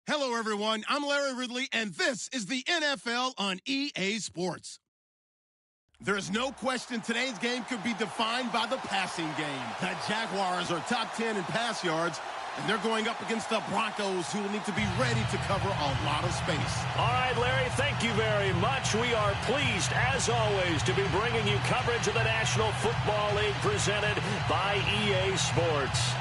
Hello, everyone. I'm Larry Ridley, and this is the NFL on EA Sports. There's no question today's game could be defined by the passing game. The Jaguars are top 10 in pass yards, and they're going up against the Broncos, who will need to be ready to cover a lot of space. All right, Larry, thank you very much. We are pleased, as always, to be bringing you coverage of the National Football League presented by EA Sports.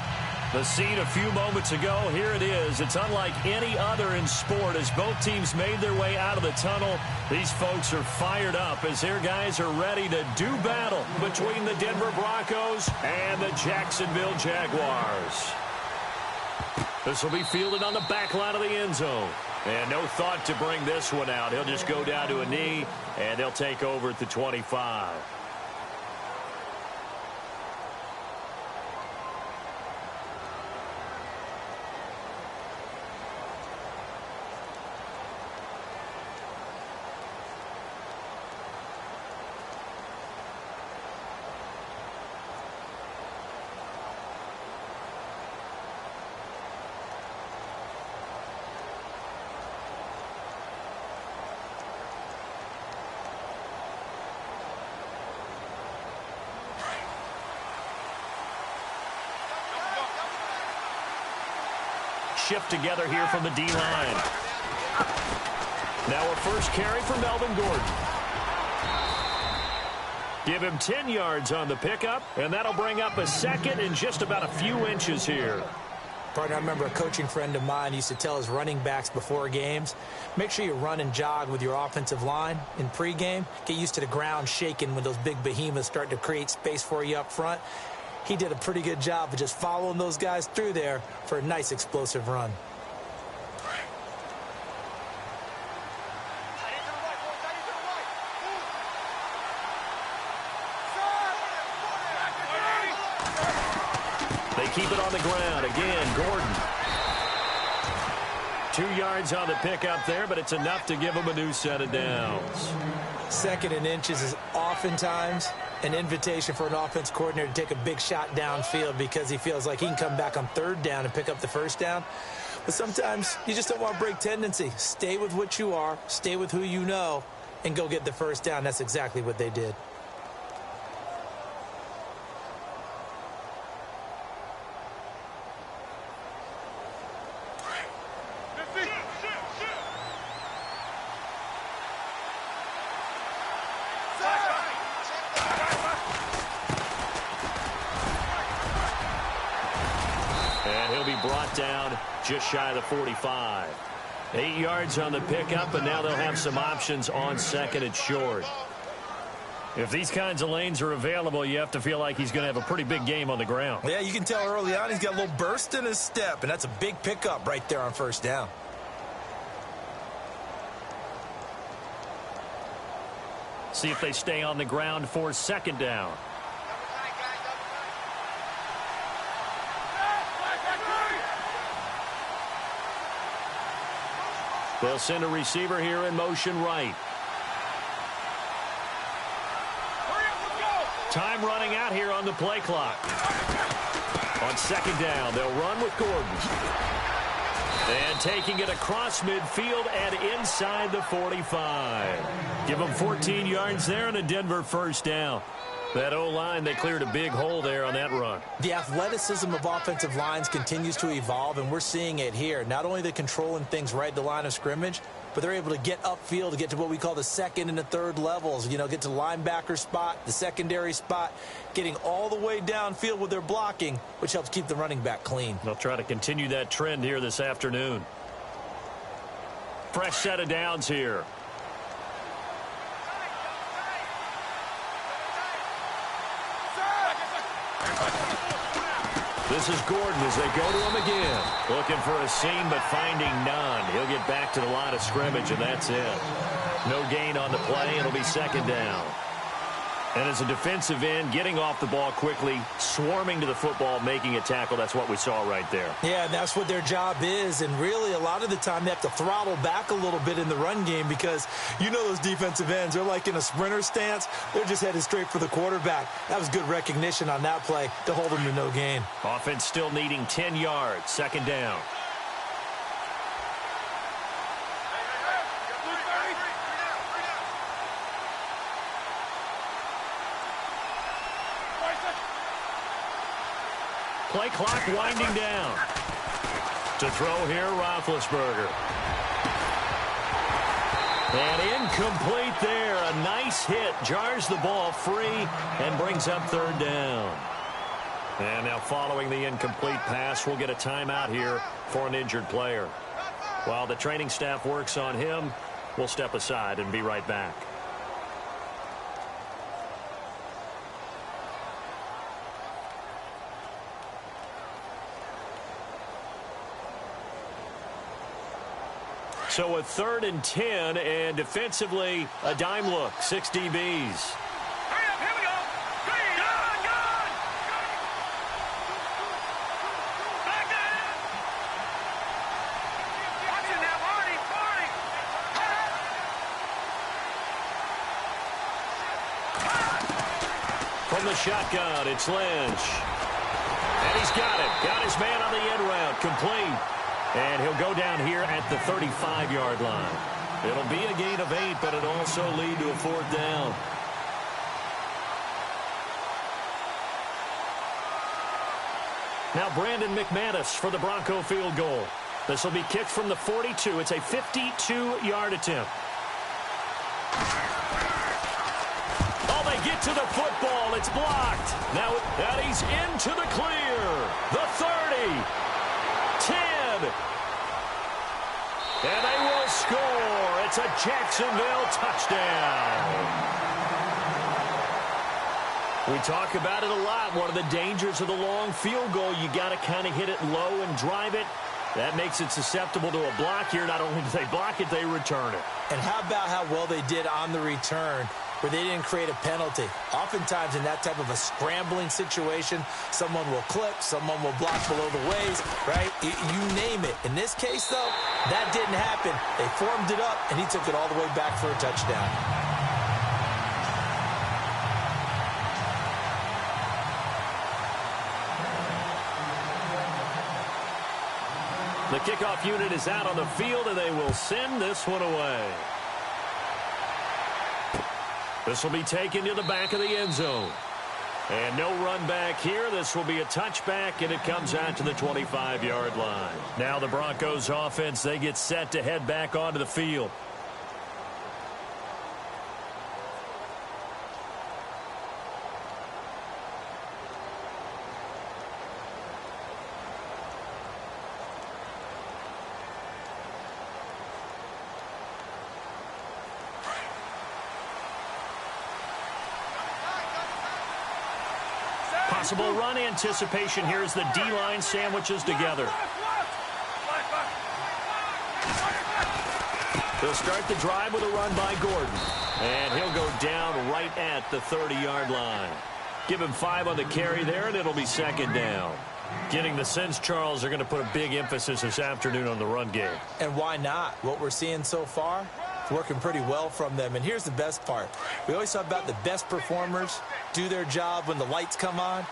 The scene a few moments ago, here it is. It's unlike any other in sport as both teams made their way out of the tunnel. These folks are fired up as their guys are ready to do battle between the Denver Broncos and the Jacksonville Jaguars. This will be fielded on the back line of the end zone. And no thought to bring this one out. He'll just go down to a knee, and they'll take over at the 25. Shift together here from the D-line. Now a first carry for Melvin Gordon. Give him 10 yards on the pickup, and that'll bring up a second in just about a few inches here. Partner, I remember a coaching friend of mine used to tell his running backs before games, make sure you run and jog with your offensive line in pregame. Get used to the ground shaking when those big behemoths start to create space for you up front. He did a pretty good job of just following those guys through there for a nice explosive run. They keep it on the ground. Again, Gordon. 2 yards on the pickup there, but it's enough to give him a new set of downs. Second and inches is oftentimes an invitation for an offense coordinator to take a big shot downfield because he feels like he can come back on third down and pick up the first down. But sometimes you just don't want to break tendency. Stay with what you are, stay with who you know, and go get the first down. That's exactly what they did. Down just shy of the 45. 8 yards on the pickup, and now they'll have some options on second and short. If these kinds of lanes are available, you have to feel like he's going to have a pretty big game on the ground. Yeah, you can tell early on he's got a little burst in his step, and that's a big pickup right there on first down. See if they stay on the ground for second down. They'll send a receiver here in motion right. Time running out here on the play clock. On second down, they'll run with Gordon. And taking it across midfield and inside the 45. Give them 14 yards there and a Denver first down. That O-line, they cleared a big hole there on that run. The athleticism of offensive lines continues to evolve, and we're seeing it here. Not only are they controlling things right at the line of scrimmage, but they're able to get upfield to get to what we call the second and the third levels. You know, get to the linebacker spot, the secondary spot, getting all the way downfield with their blocking, which helps keep the running back clean. They'll try to continue that trend here this afternoon. Fresh set of downs here. This is Gordon as they go to him again. Looking for a seam, but finding none. He'll get back to the line of scrimmage, and that's it. No gain on the play. It'll be second down. And as a defensive end, getting off the ball quickly, swarming to the football, making a tackle, that's what we saw right there. Yeah, that's what their job is. And really, a lot of the time, they have to throttle back a little bit in the run game because you know those defensive ends, they're like in a sprinter stance. They're just headed straight for the quarterback. That was good recognition on that play to hold them to no gain. Offense still needing 10 yards, second down. play clock winding down. To throw here, Roethlisberger. And incomplete there. A nice hit. Jars the ball free and brings up third down. And now following the incomplete pass, we'll get a timeout here for an injured player. While the training staff works on him, we'll step aside and be right back. So a 3rd and 10, and defensively, a dime look, 6 DBs. Hurry up, here we go. Good. Back at it. Watch it now, Marty. From the shotgun, it's Lynch. And he's got it. Got his man on the end route, complete. And he'll go down here at the 35-yard line. It'll be a gain of 8, but it'll also lead to a 4th down. Now Brandon McManus for the Bronco field goal. This will be kicked from the 42. It's a 52-yard attempt. Oh, they get to the football. It's blocked. Now that he's into the clear. The 30. 10. And they will score. It's a Jacksonville touchdown. We talk about it a lot. One of the dangers of the long field goal, you got to kind of hit it low and drive it. That makes it susceptible to a block here. Not only do they block it, they return it. And how about how well they did on the return, where they didn't create a penalty? Oftentimes in that type of a scrambling situation, someone will clip, someone will block below the waist, right? You name it. In this case, though, that didn't happen. They formed it up, and he took it all the way back for a touchdown. The kickoff unit is out on the field, and they will send this one away. This will be taken to the back of the end zone. And no run back here. This will be a touchback, and it comes out to the 25-yard line. Now the Broncos offense, they get set to head back onto the field. Possible run anticipation here as the D-line sandwiches together. They'll start the drive with a run by Gordon. And he'll go down right at the 30-yard line. Give him 5 on the carry there, and it'll be 2nd down. Getting the sense, Charles, are going to put a big emphasis this afternoon on the run game. And why not? What we're seeing so far, it's working pretty well from them. And here's the best part. We always talk about the best performers do their job when the lights come on.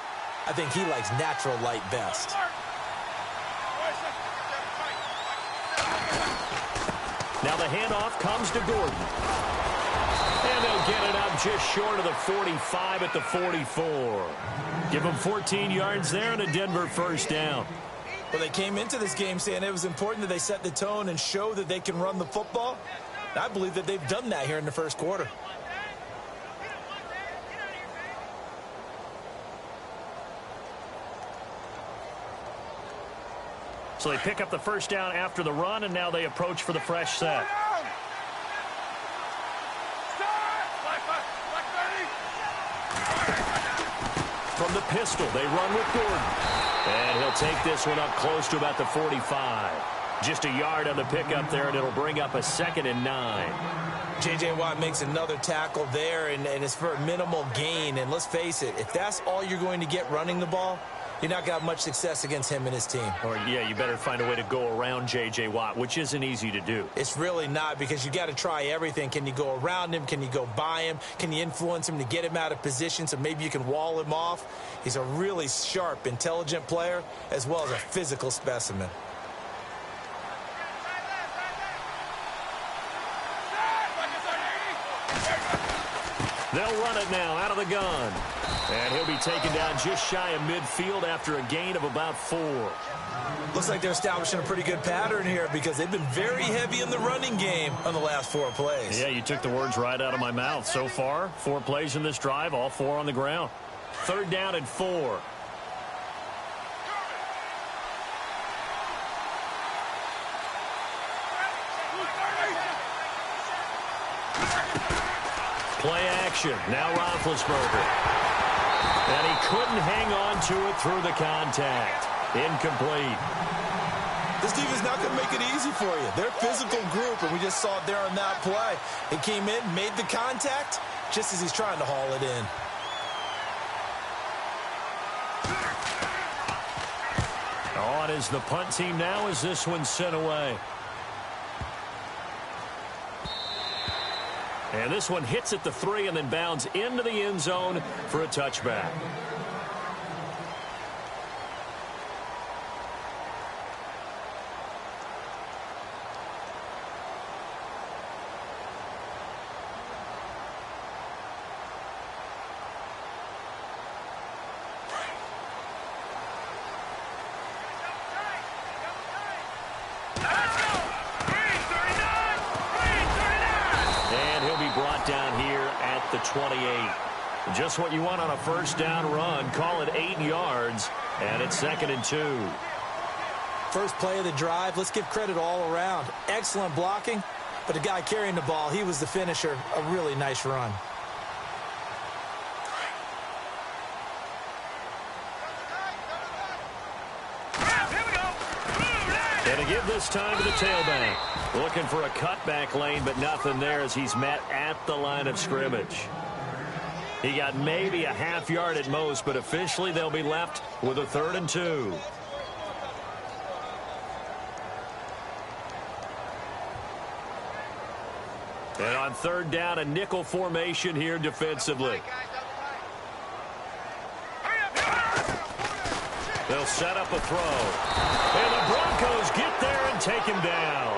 I think he likes natural light best. Now the handoff comes to Gordon. And they'll get it up just short of the 45 at the 44. Give them 14 yards there and a Denver 1st down. Well, they came into this game saying it was important that they set the tone and show that they can run the football. And I believe that they've done that here in the 1st quarter. So they pick up the 1st down after the run, and now they approach for the fresh set. From the pistol, they run with Gordon. And he'll take this one up close to about the 45. Just a yard on the pickup there, and it'll bring up a 2nd and 9. J.J. Watt makes another tackle there, and it's for a minimal gain. And let's face it, if that's all you're going to get running the ball, you're not going to have much success against him and his team. Or, yeah, you better find a way to go around J.J. Watt, which isn't easy to do. It's really not, because you got to try everything. Can you go around him? Can you go by him? Can you influence him to get him out of position so maybe you can wall him off? He's a really sharp, intelligent player, as well as a physical specimen. They'll run it now out of the gun. And he'll be taken down just shy of midfield after a gain of about 4. Looks like they're establishing a pretty good pattern here because they've been very heavy in the running game on the last 4 plays. Yeah, you took the words right out of my mouth. So far, 4 plays in this drive, all 4 on the ground. 3rd down and 4. Play action. Now Roethlisberger. And he couldn't hang on to it through the contact. Incomplete. This defense is not going to make it easy for you. They're a physical group, and we just saw it there on that play. It came in, made the contact, just as he's trying to haul it in. On is the punt team now as this one's sent away. And this one hits at the 3 and then bounds into the end zone for a touchback. Down here at the 28. Just what you want on a 1st down run. Call it 8 yards, and it's 2nd and 2. First play of the drive. Let's give credit all around. Excellent blocking, but the guy carrying the ball, he was the finisher. A really nice run. And to give this time to the tailback. Looking for a cutback lane, but nothing there as he's met at the line of scrimmage. He got maybe a half yard at most, but officially they'll be left with a 3rd and 2. And on 3rd down, a nickel formation here defensively. They'll set up a throw. And the Broncos get there and take him down.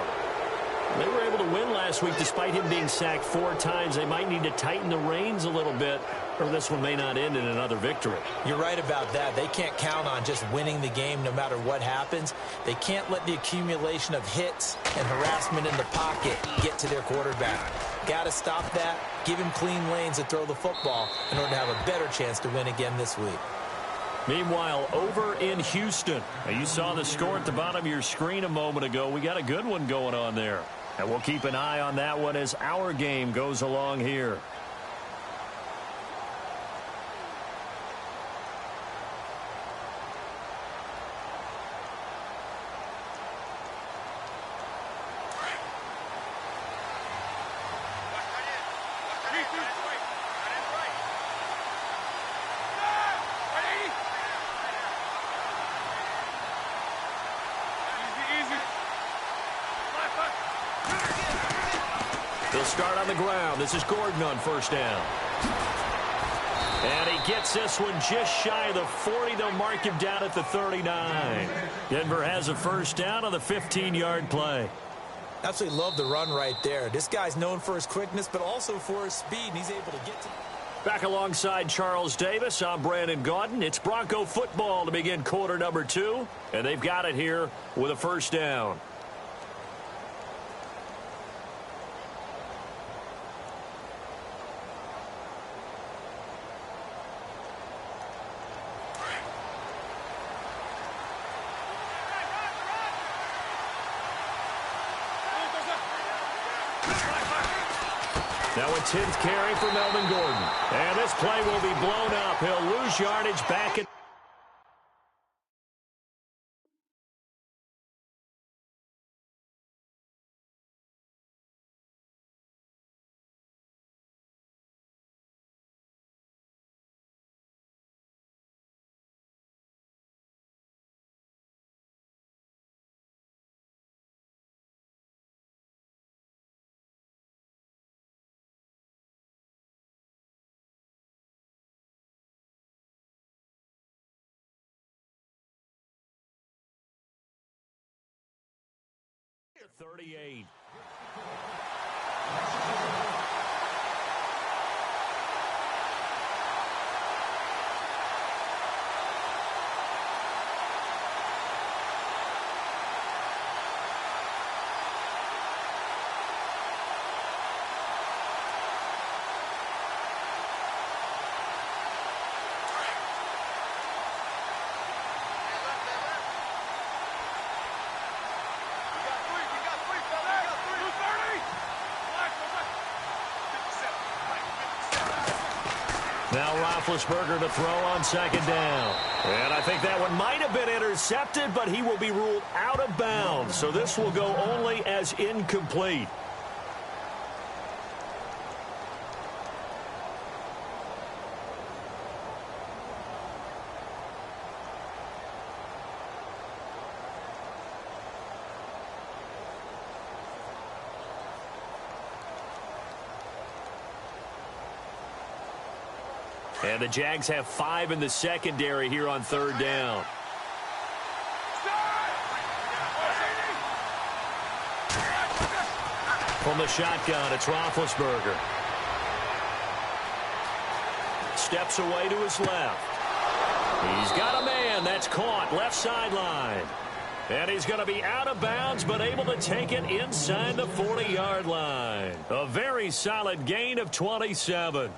They were able to win last week despite him being sacked 4 times. They might need to tighten the reins a little bit, or this one may not end in another victory. You're right about that. They can't count on just winning the game no matter what happens. They can't let the accumulation of hits and harassment in the pocket get to their quarterback. Got to stop that, give him clean lanes to throw the football in order to have a better chance to win again this week. Meanwhile, over in Houston, you saw the score at the bottom of your screen a moment ago. We got a good one going on there. And we'll keep an eye on that one as our game goes along here. They'll start on the ground. This is Gordon on 1st down. And he gets this one just shy of the 40. They'll mark him down at the 39. Denver has a 1st down on the 15-yard play. Absolutely love the run right there. This guy's known for his quickness, but also for his speed, and he's able to get to... Back alongside Charles Davis, I'm Brandon Gaudin. It's Bronco football to begin quarter number 2, and they've got it here with a 1st down. Now a 10th carry for Melvin Gordon. And this play will be blown up. He'll lose yardage back at... ...38. Now Roethlisberger to throw on second down. And I think that one might have been intercepted, but he will be ruled out of bounds. So this will go only as incomplete. And the Jags have 5 in the secondary here on third down. From the shotgun, it's Roethlisberger. Steps away to his left. He's got a man. That's caught. Left sideline. And he's going to be out of bounds, but able to take it inside the 40-yard line. A very solid gain of 27.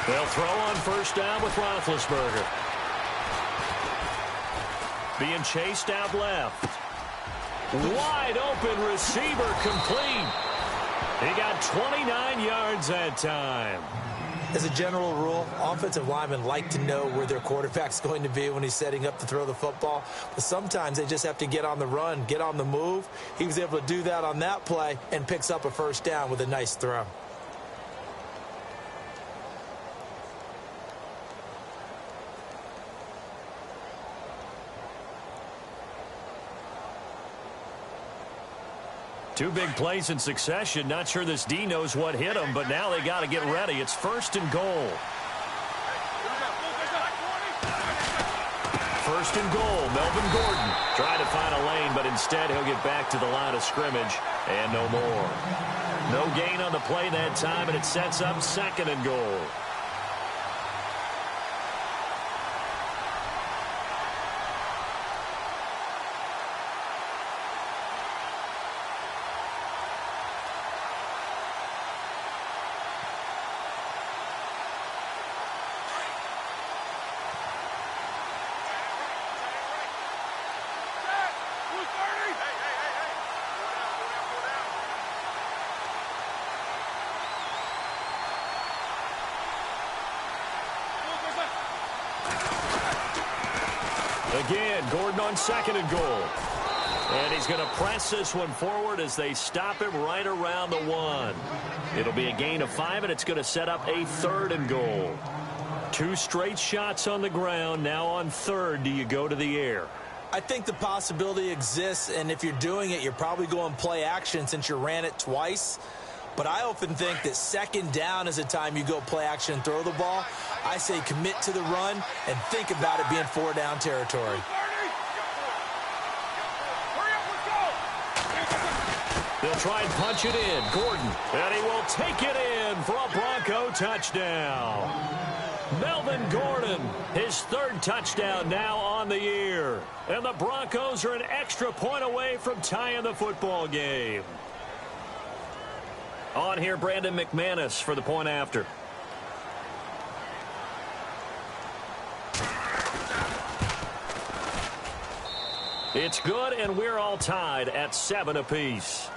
They'll throw on first down with Roethlisberger. Being chased out left. Wide open receiver complete. He got 29 yards that time. As a general rule, offensive linemen like to know where their quarterback's going to be when he's setting up to throw the football. But sometimes they just have to get on the run, get on the move. He was able to do that on that play and picks up a first down with a nice throw. Two big plays in succession. Not sure this D knows what hit him, but now they got to get ready. It's first and goal. First and goal, Melvin Gordon. Trying to find a lane, but instead he'll get back to the line of scrimmage and no more. No gain on the play that time, and it sets up second and goal. Again, Gordon on second and goal. And he's going to press this one forward as they stop him right around the 1. It'll be a gain of 5, and it's going to set up a third and goal. 2 straight shots on the ground. Now on third, do you go to the air? I think the possibility exists, and if you're doing it, you're probably going play action since you ran it twice. But I often think that second down is the time you go play action and throw the ball. I say commit to the run and think about it being 4-down territory. They'll try and punch it in. Gordon, and he will take it in for a Bronco touchdown. Melvin Gordon, his third touchdown now on the year. And the Broncos are an extra point away from tying the football game. On here, Brandon McManus for the point after. It's good, and we're all tied at 7 apiece.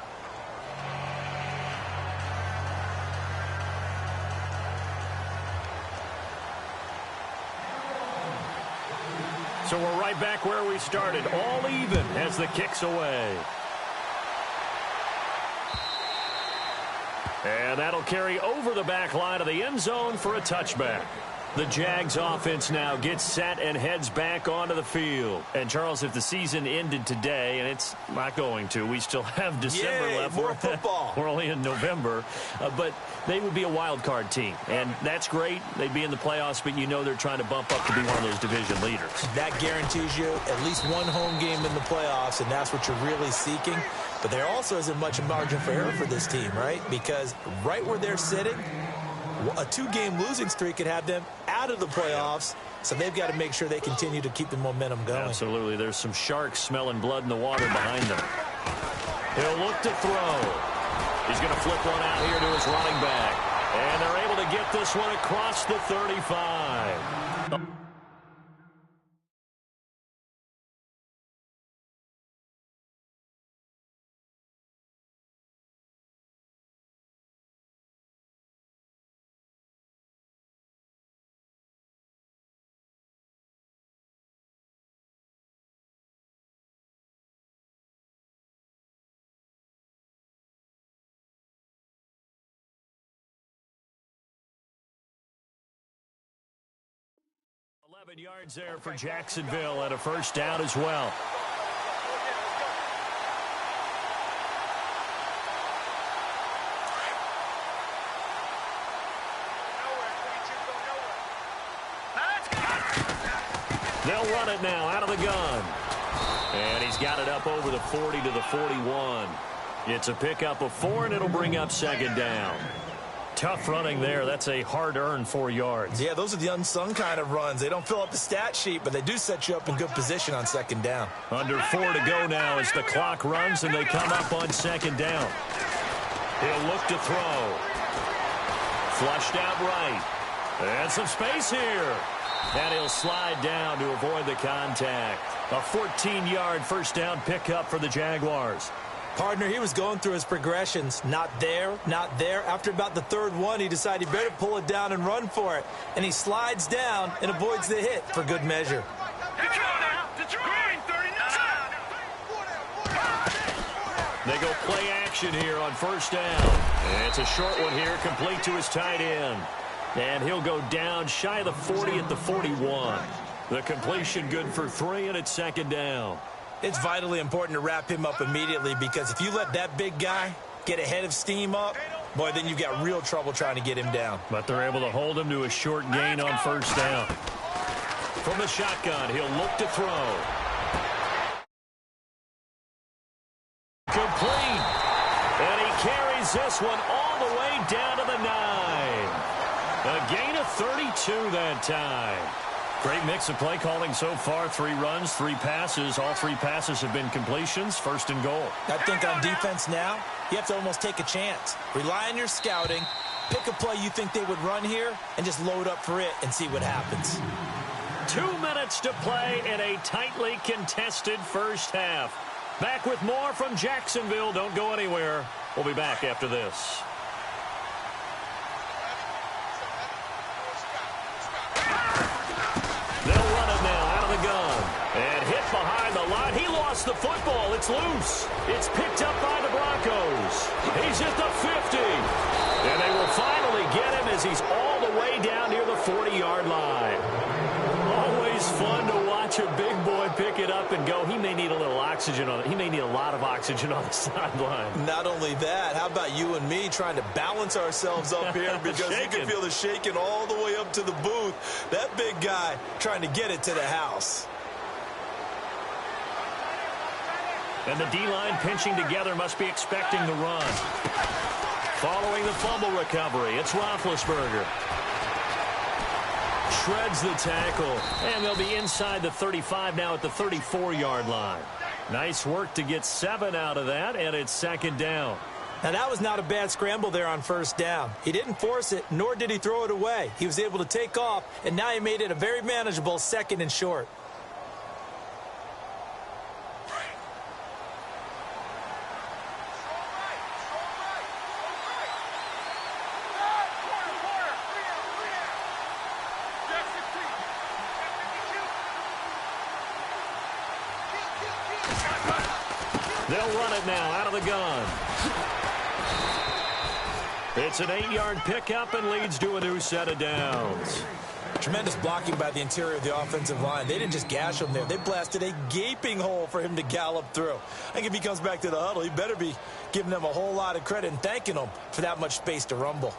So we're right back where we started, all even as the kick's away. And that'll carry over the back line of the end zone for a touchback. The Jags offense now gets set and heads back onto the field. And, Charles, if the season ended today, and it's not going to, we still have December left. More football. We're only in November. But they would be a wild card team. And that's great. They'd be in the playoffs, but you know they're trying to bump up to be one of those division leaders. That guarantees you at least one home game in the playoffs, and that's what you're really seeking. But there also isn't much margin for error for this team, right? Because right where they're sitting, a 2-game losing streak could have them out out of the playoffs, so they've got to make sure they continue to keep the momentum going. Absolutely. There's some sharks smelling blood in the water behind them. He'll look to throw. He's going to flip one out here to his running back. And they're able to get this one across the 35. Yards there for Jacksonville and a first down as well. They'll run it now out of the gun. And he's got it up over the 40 to the 41. It's a pickup of 4, and it'll bring up second down. Tough running there. That's a hard-earned 4 yards. Yeah, those are the unsung kind of runs. They don't fill up the stat sheet, but they do set you up in good position on second down. Under 4 to go now as the clock runs, and they come up on second down. He'll look to throw. Flushed out right. And some space here. And he'll slide down to avoid the contact. A 14-yard first down pickup for the Jaguars. Partner, he was going through his progressions. Not there, not there. After about the third one, he decided he better pull it down and run for it. And he slides down and avoids the hit for good measure. They go play action here on first down. And it's a short one here, complete to his tight end. And he'll go down shy of the 40 at the 41. The completion good for 3, and it's second down. It's vitally important to wrap him up immediately, because if you let that big guy get ahead of steam up, boy, then you've got real trouble trying to get him down. But they're able to hold him to a short gain on first down. From the shotgun, he'll look to throw. Complete. And he carries this one all the way down to the 9. A gain of 32 that time. Great mix of play calling so far. 3 runs, 3 passes. All 3 passes have been completions. First and goal. I think on defense now, you have to almost take a chance. Rely on your scouting. Pick a play you think they would run here and just load up for it and see what happens. 2 minutes to play in a tightly contested first half. Back with more from Jacksonville. Don't go anywhere. We'll be back after this. They'll run it now out of the gun. And hit behind the line. He lost the football. It's loose. It's picked up by the Broncos. He's at the 50. And they will finally get him as he's all the way down near the 40-yard line. Always fun to watch a big boy pick it up and go. He may need a little oxygen on it. He may need a lot of oxygen on the sideline. Not only that, how about you and me trying to balance ourselves up here, because you can feel the shaking all the way up to the booth. That big guy trying to get it to the house. And the D-line pinching together, must be expecting the run. Following the fumble recovery, it's Roethlisberger. Shreds the tackle, and they'll be inside the 35 now at the 34-yard line. Nice work to get 7 out of that, and it's second down. Now, that was not a bad scramble there on first down. He didn't force it, nor did he throw it away. He was able to take off, and now he made it a very manageable second and short. They'll run it now out of the gun. It's an 8-yard pickup and leads to a new set of downs. Tremendous blocking by the interior of the offensive line. They didn't just gash him there. They blasted a gaping hole for him to gallop through. I think if he comes back to the huddle, he better be giving them a whole lot of credit and thanking them for that much space to rumble.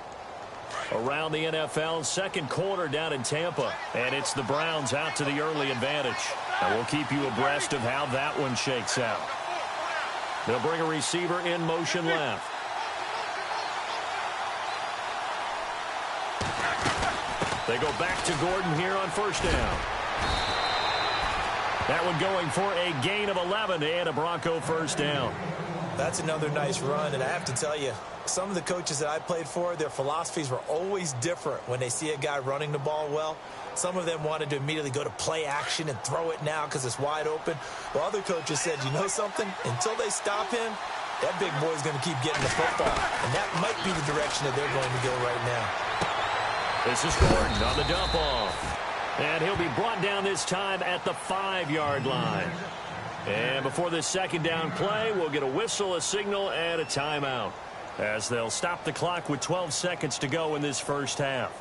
Around the NFL, second quarter down in Tampa. And it's the Browns out to the early advantage. And we'll keep you abreast of how that one shakes out. They'll bring a receiver in motion left. They go back to Gordon here on first down. That one going for a gain of 11 and a Bronco first down. That's another nice run, and I have to tell you, some of the coaches that I played for, their philosophies were always different when they see a guy running the ball well. Some of them wanted to immediately go to play action and throw it now because it's wide open. While other coaches said, you know something? Until they stop him, that big boy's going to keep getting the football. And that might be the direction that they're going to go right now. This is Gordon on the dump off. And he'll be brought down this time at the 5-yard line. And before this second down play, we'll get a whistle, a signal, and a timeout, as they'll stop the clock with 12 seconds to go in this first half.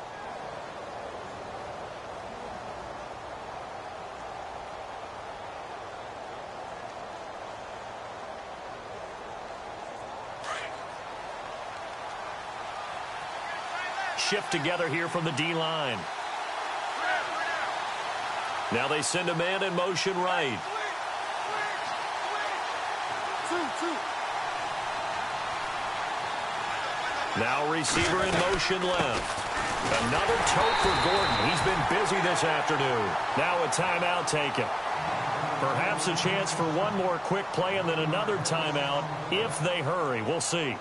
Shift together here from the D-line. Now they send a man in motion right. Now receiver in motion left. Another tote for Gordon. He's been busy this afternoon. Now a timeout taken. Perhaps a chance for one more quick play and then another timeout if they hurry. We'll see.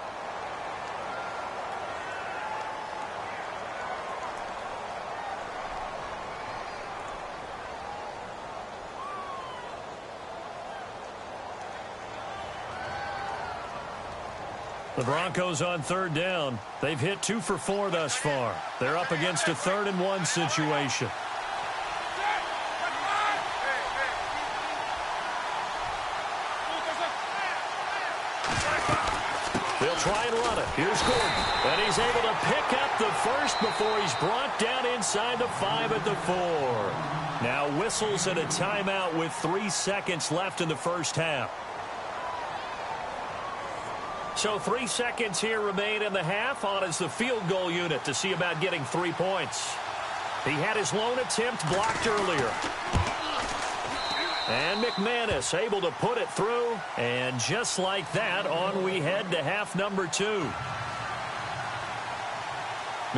The Broncos on third down. They've hit 2 for 4 thus far. They're up against a 3rd-and-1 situation. They'll try and run it. Here's Gordon. And he's able to pick up the first before he's brought down inside the 5 at the 4. Now whistles and a timeout with 3 seconds left in the first half. So 3 seconds here remain in the half. On is the field goal unit to see about getting 3 points. He had his lone attempt blocked earlier. And McManus able to put it through. And just like that, on we head to half number 2.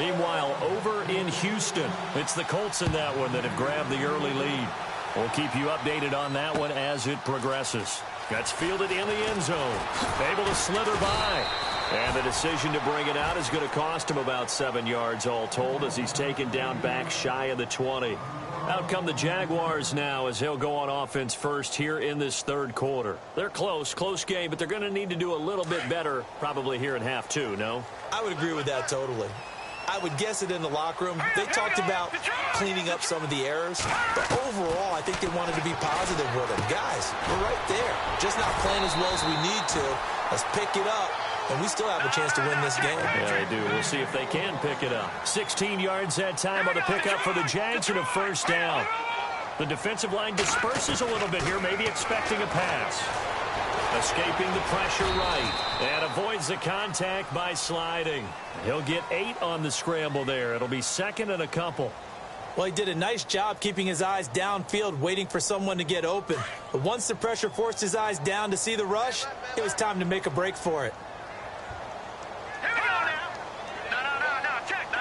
Meanwhile, over in Houston, it's the Colts in that one that have grabbed the early lead. We'll keep you updated on that one as it progresses. Gets fielded in the end zone. Able to slither by. And the decision to bring it out is going to cost him about 7 yards all told as he's taken down back shy of the 20. Out come the Jaguars now as he'll go on offense first here in this third quarter. They're close game, but they're going to need to do a little bit better probably here in half 2, no? I would agree with that totally. I would guess it in the locker room. They talked about cleaning up some of the errors, but overall, I think they wanted to be positive with them. Guys, we're right there. Just not playing as well as we need to. Let's pick it up, and we still have a chance to win this game. Yeah, they do. We'll see if they can pick it up. 16 yards that time on the pickup for the Jags and a first down. The defensive line disperses a little bit here, maybe expecting a pass. Escaping the pressure right, and avoids the contact by sliding. He'll get 8 on the scramble there. It'll be 2nd and a couple. Well, he did a nice job keeping his eyes downfield, waiting for someone to get open. But once the pressure forced his eyes down to see the rush, it was time to make a break for it. Here we go now. No, check. Good.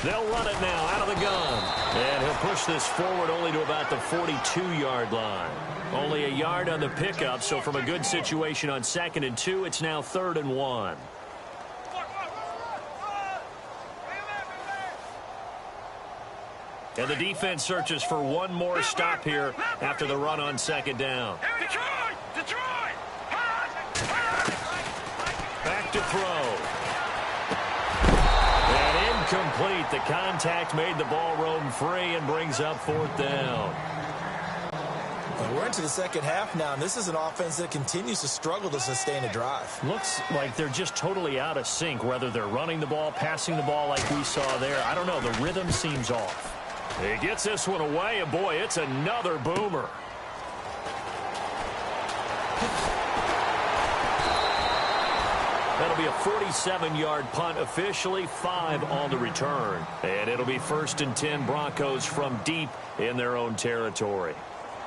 They'll run it now out of the gun. And he'll push this forward only to about the 42-yard line. Only a yard on the pickup, so from a good situation on 2nd and 2, it's now 3rd and 1. And the defense searches for one more stop here after the run on 2nd down. Detroit! Back to throw. And incomplete. The contact made the ball roam free and brings up 4th down. We're into the second half now, and this is an offense that continues to struggle to sustain a drive. Looks like they're just totally out of sync, whether they're running the ball, passing the ball like we saw there. I don't know. The rhythm seems off. He gets this one away, and boy, it's another boomer. That'll be a 47-yard punt, officially 5 on the return. And it'll be 1st and 10 Broncos from deep in their own territory.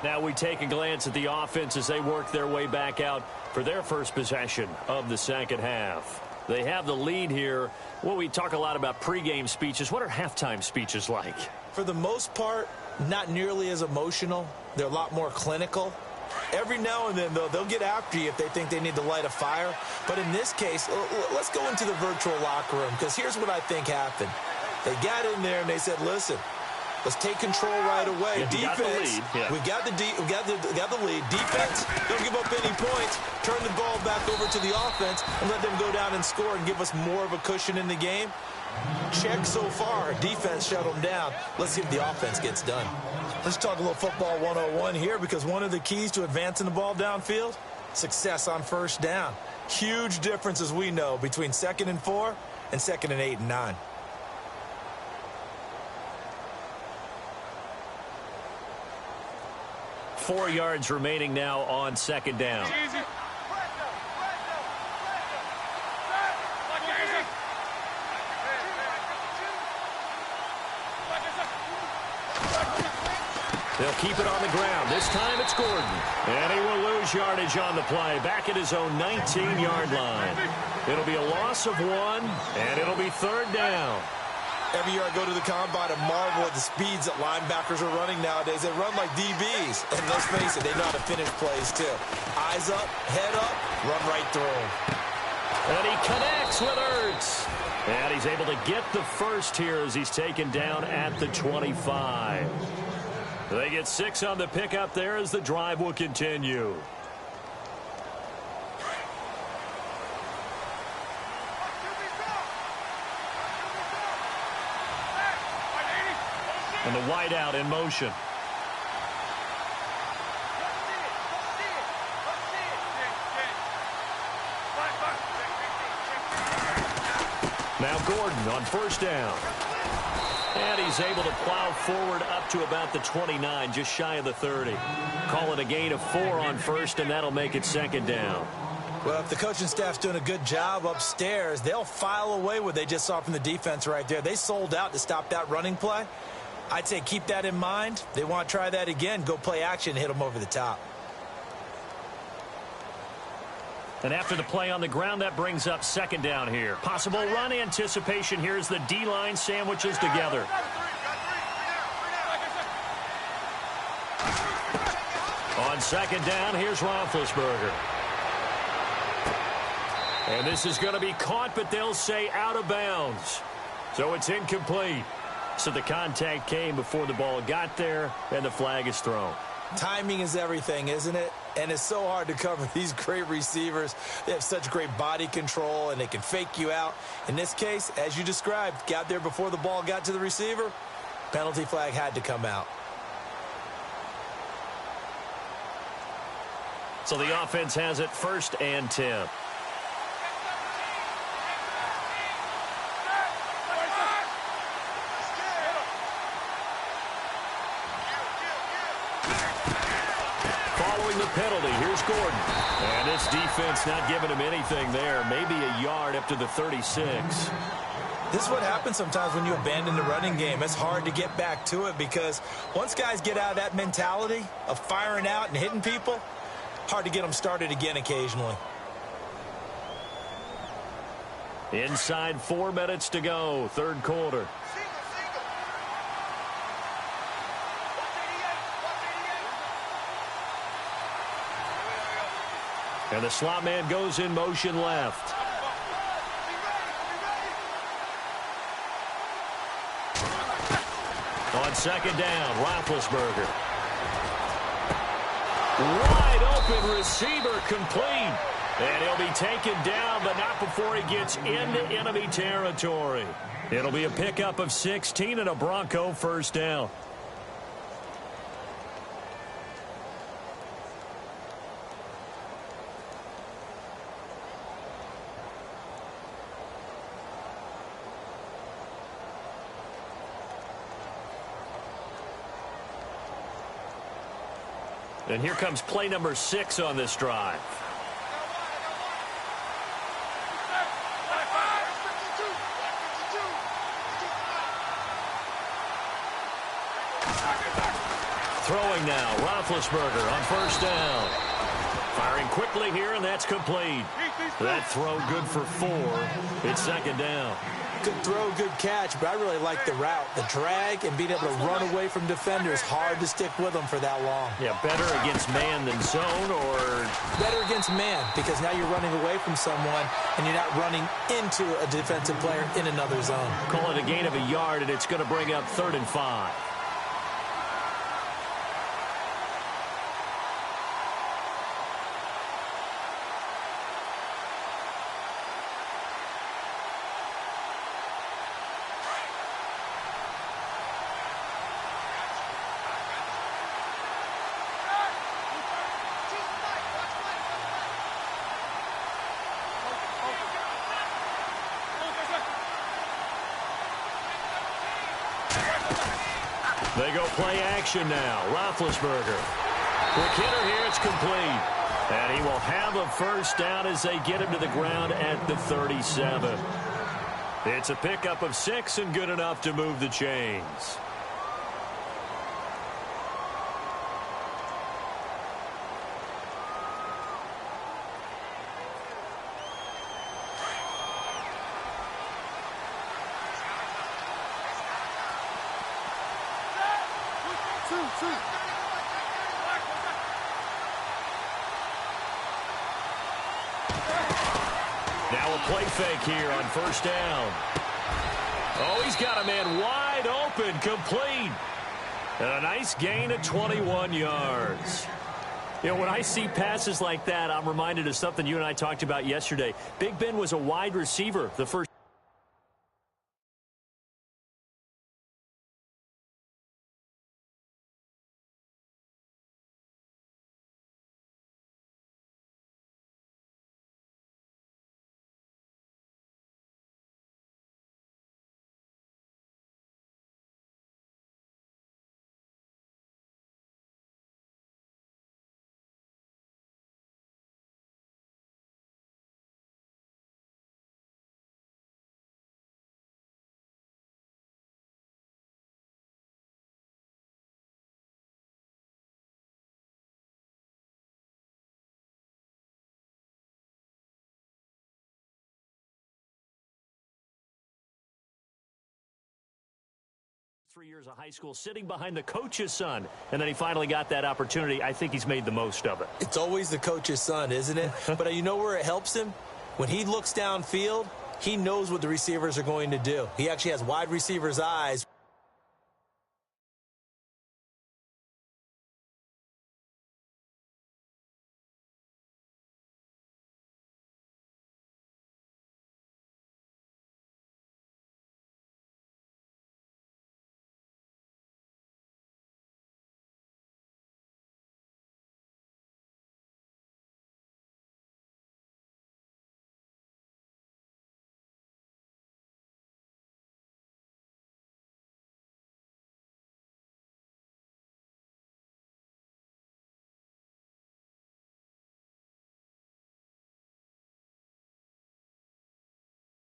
Now we take a glance at the offense as they work their way back out for their first possession of the second half. They have the lead here. Well, we talk a lot about pregame speeches. What are halftime speeches like? For the most part, not nearly as emotional. They're a lot more clinical. Every now and then, though, they'll get after you if they think they need to light a fire. But in this case, let's go into the virtual locker room, because here's what I think happened. They got in there and they said, listen, let's take control right away. Yeah, Defense, we got the lead. Defense, don't give up any points. Turn the ball back over to the offense and let them go down and score and give us more of a cushion in the game. Check so far. Defense shut them down. Let's see if the offense gets done. Let's talk a little football 101 here, because one of the keys to advancing the ball downfield, success on first down. Huge difference, as we know, between 2nd and 4 and 2nd and 8 and 9. Four yards remaining now on 2nd down. They'll keep it on the ground. This time it's Gordon. And he will lose yardage on the play. Back at his own 19-yard line. It'll be a loss of 1, and it'll be 3rd down. Every year I go to the combine and marvel at the speeds that linebackers are running nowadays. They run like DBs. And let's face it, they know how to finish plays too. Eyes up, head up, run right through them. And he connects with Ertz. And he's able to get the first here as he's taken down at the 25. They get 6 on the pickup there as the drive will continue. And the wideout in motion. Now Gordon on first down. And he's able to plow forward up to about the 29, just shy of the 30. Call it a gain of 4 on first, and that'll make it 2nd down. Well, if the coaching staff's doing a good job upstairs, they'll file away what they just saw from the defense right there. They sold out to stop that running play. I'd say keep that in mind. They want to try that again. Go play action, hit them over the top. And after the play on the ground, that brings up 2nd down here. Possible run anticipation here as the D-line sandwiches together. On 2nd down, here's Roethlisberger. And this is going to be caught, but they'll say out of bounds. So it's incomplete. So the contact came before the ball got there, and the flag is thrown. Timing is everything, isn't it? And it's so hard to cover these great receivers. They have such great body control, and they can fake you out. In this case, as you described, got there before the ball got to the receiver. Penalty flag had to come out. So the offense has it 1st and 10. The penalty. Here's Gordon. And this defense not giving him anything there. Maybe a yard up to the 36. This is what happens sometimes when you abandon the running game. It's hard to get back to it because once guys get out of that mentality of firing out and hitting people, hard to get them started again occasionally. Inside 4 minutes to go. 3rd quarter. And the slot man goes in motion left. On 2nd down, Roethlisberger. Wide open receiver complete. And he'll be taken down, but not before he gets into enemy territory. It'll be a pickup of 16 and a Bronco 1st down. And here comes play number 6 on this drive. Throwing now, Roethlisberger on 1st down. Firing quickly here, and that's complete. That throw good for 4. It's second down. Good throw, good catch, but I really like the route. The drag and being able to run away from defenders, hard to stick with them for that long. Yeah, better against man than zone, or? Better against man, because now you're running away from someone and you're not running into a defensive player in another zone. Call it a gain of a yard, and it's going to bring up 3rd and 5. They go play action now. Roethlisberger. Quick hitter here. It's complete. And he will have a first down as they get him to the ground at the 37. It's a pickup of 6 and good enough to move the chains. Now a play fake here on first down. Oh, he's got a man wide open, complete. And a nice gain of 21 yards. You know, when I see passes like that, I'm reminded of something you and I talked about yesterday. Big Ben was a wide receiver the first. Three years of high school, sitting behind the coach's son, and then he finally got that opportunity. I think he's made the most of it. It's always the coach's son, isn't it? But you know where it helps him? When he looks downfield, he knows what the receivers are going to do. He actually has wide receivers' eyes.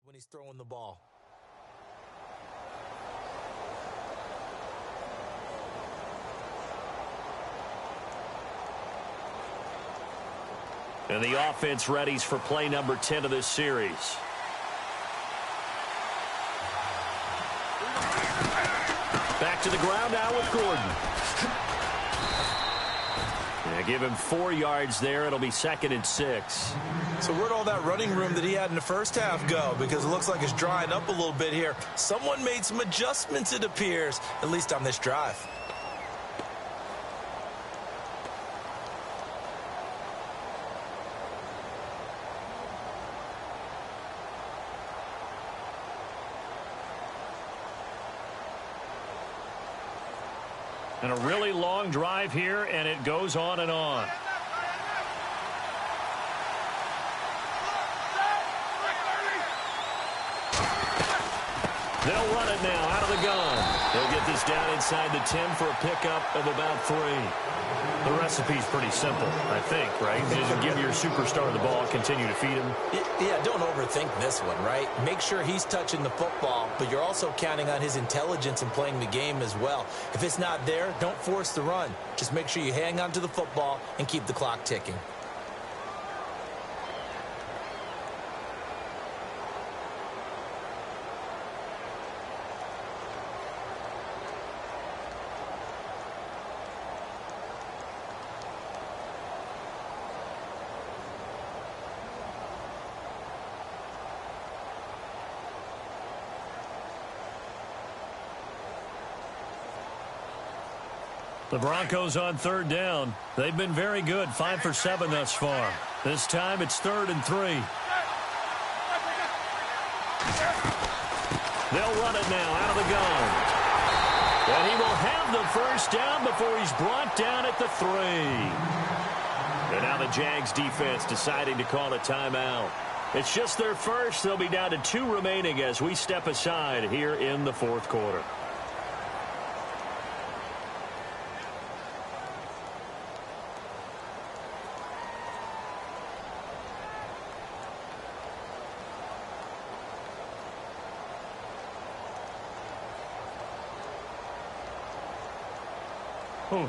When he's throwing the ball. And the offense readies for play number 10 of this series. Back to the ground now with Gordon. Yeah, give him 4 yards there. It'll be 2nd and 6. So where'd all that running room that he had in the first half go? Because it looks like it's drying up a little bit here. Someone made some adjustments, it appears, at least on this drive. And a really long drive here, and it goes on and on. They'll run it now out of the gun. They'll get this down inside the 10 for a pickup of about 3. The recipe's pretty simple, I think, right? Just give your superstar the ball, continue to feed him. Yeah, don't overthink this one, right? Make sure he's touching the football, but you're also counting on his intelligence in playing the game as well. If it's not there, don't force the run. Just make sure you hang on to the football and keep the clock ticking. The Broncos on third down. They've been very good, 5 for 7 thus far. This time it's 3rd and 3. They'll run it now out of the gun. And he will have the first down before he's brought down at the 3. And now the Jags defense deciding to call a timeout. It's just their first. They'll be down to 2 remaining as we step aside here in the 4th quarter.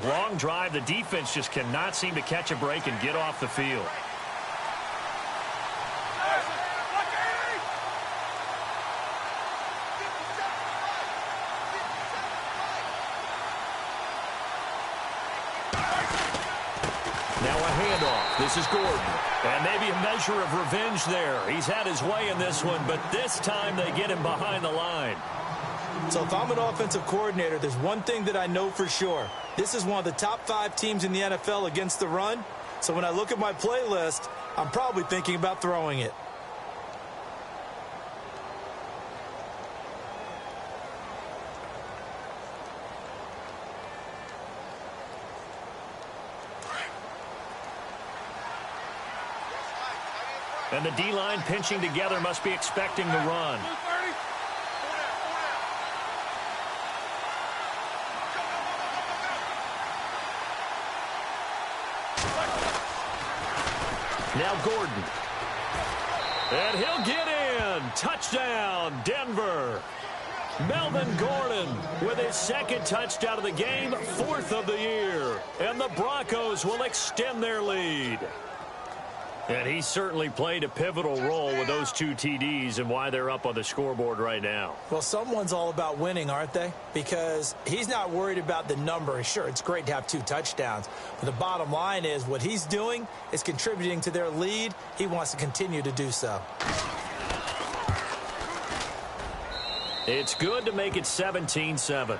Long drive. The defense just cannot seem to catch a break and get off the field. Now a handoff. This is Gordon. And maybe a measure of revenge there. He's had his way in this one, but this time they get him behind the line. So if I'm an offensive coordinator, there's one thing that I know for sure. This is one of the top 5 teams in the NFL against the run. So when I look at my playlist, I'm probably thinking about throwing it. And the D-line pinching together must be expecting the run. Now Gordon. And he'll get in. Touchdown, Denver. Melvin Gordon with his 2nd touchdown of the game, 4th of the year. And the Broncos will extend their lead. And he certainly played a pivotal role with those 2 TDs and why they're up on the scoreboard right now. Well, someone's all about winning, aren't they? Because he's not worried about the number. Sure, it's great to have 2 touchdowns. But the bottom line is what he's doing is contributing to their lead. He wants to continue to do so. It's good to make it 17-7.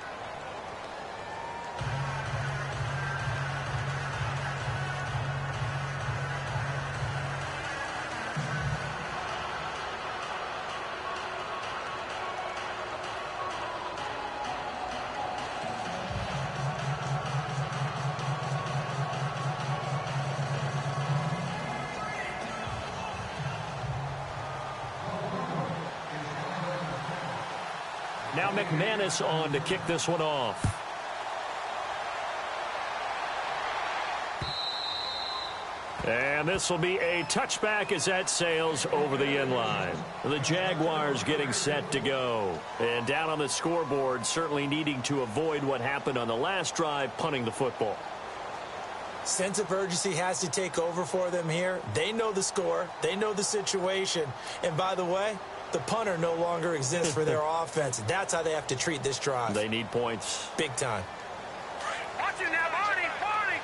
Now McManus on to kick this one off. And this will be a touchback as that sails over the end line. The Jaguars getting set to go. And down on the scoreboard, certainly needing to avoid what happened on the last drive, punting the football. Sense of urgency has to take over for them here. They know the score. They know the situation. And by the way, the punter no longer exists for their offense. That's how they have to treat this drive. They need points. Big time. Watch it now, Barney, Barney.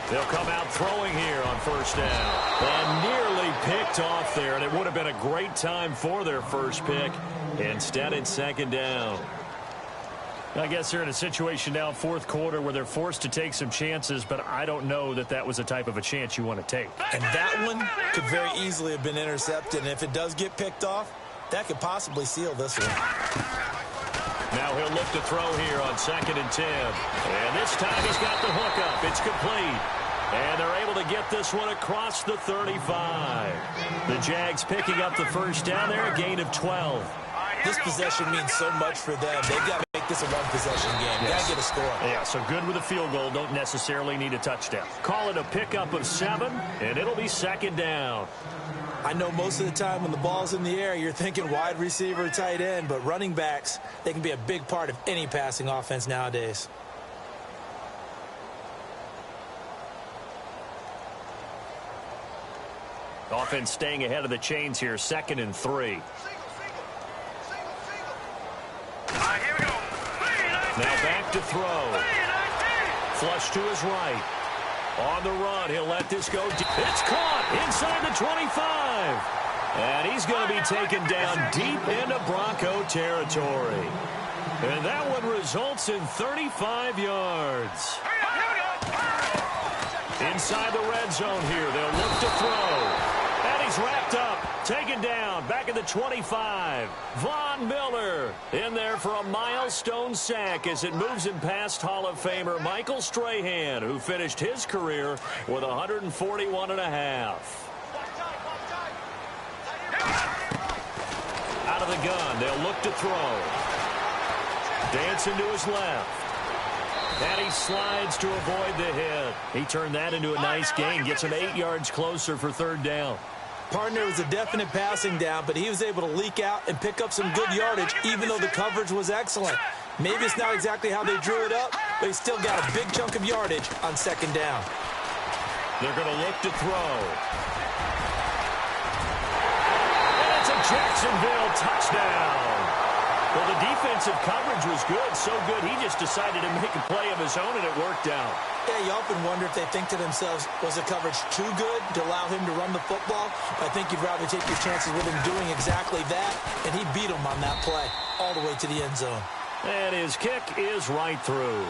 They'll come out throwing here on 1st down. And nearly picked off there, and it would have been a great time for their first pick. Instead, it's 2nd down. I guess they're in a situation now, 4th quarter, where they're forced to take some chances, but I don't know that that was the type of a chance you want to take. And that one could very easily have been intercepted, and if it does get picked off, that could possibly seal this one. Now he'll look to throw here on 2nd and 10. And this time he's got the hook up. It's complete. And they're able to get this one across the 35. The Jags picking up the first down there, a gain of 12. This possession means so much for them. They've got to make this a one-possession game. Yes. Got to get a score. Yeah, so good with a field goal. Don't necessarily need a touchdown. Call it a pickup of 7, and it'll be 2nd down. I know most of the time when the ball's in the air, you're thinking wide receiver, tight end, but running backs, they can be a big part of any passing offense nowadays. Offense staying ahead of the chains here, 2nd and 3. Here we go. Now back to throw. Flush to his right. On the run, he'll let this go. It's caught inside the 25. And he's going to be taken down deep into Bronco territory. And that one results in 35 yards. Inside the red zone here, they'll look to throw. And he's wrapped up, taken down, back at the 25. Von Miller in there for a milestone sack as it moves him past Hall of Famer Michael Strahan, who finished his career with 141 and a half. Out of the gun, they'll look to throw. Dancing to his left. And he slides to avoid the hit. He turned that into a nice gain. Gets him 8 yards closer for third down. Partner, was a definite passing down, but he was able to leak out and pick up some good yardage, even though the coverage was excellent. Maybe it's not exactly how they drew it up, but he still got a big chunk of yardage on second down. They're going to look to throw. And it's a Jacksonville touchdown. Well, the defensive coverage was good, so good he just decided to make a play of his own, and it worked out. Yeah, you often wonder if they think to themselves, was the coverage too good to allow him to run the football? I think you'd rather take your chances with him doing exactly that, and he beat him on that play all the way to the end zone. And his kick is right through.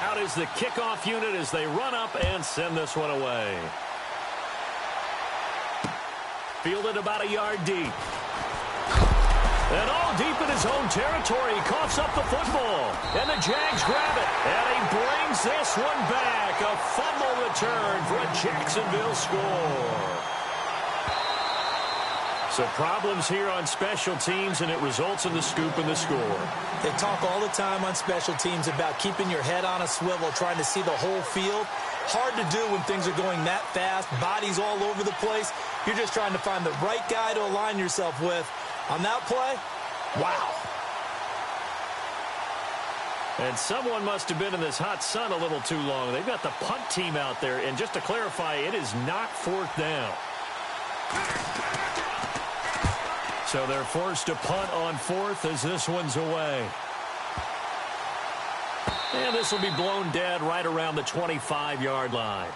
Out is the kickoff unit as they run up and send this one away. Fielded about a yard deep. And all deep in his own territory. He coughs up the football. And the Jags grab it. And he brings this one back. A fumble return for a Jacksonville score. So problems here on special teams, and it results in the scoop and the score. They talk all the time on special teams about keeping your head on a swivel, trying to see the whole field. Hard to do when things are going that fast, bodies all over the place. You're just trying to find the right guy to align yourself with. On that play, wow. And someone must have been in this hot sun a little too long. They've got the punt team out there, and just to clarify, it is not fourth down. So they're forced to punt on fourth as this one's away. And this will be blown dead right around the 25-yard line.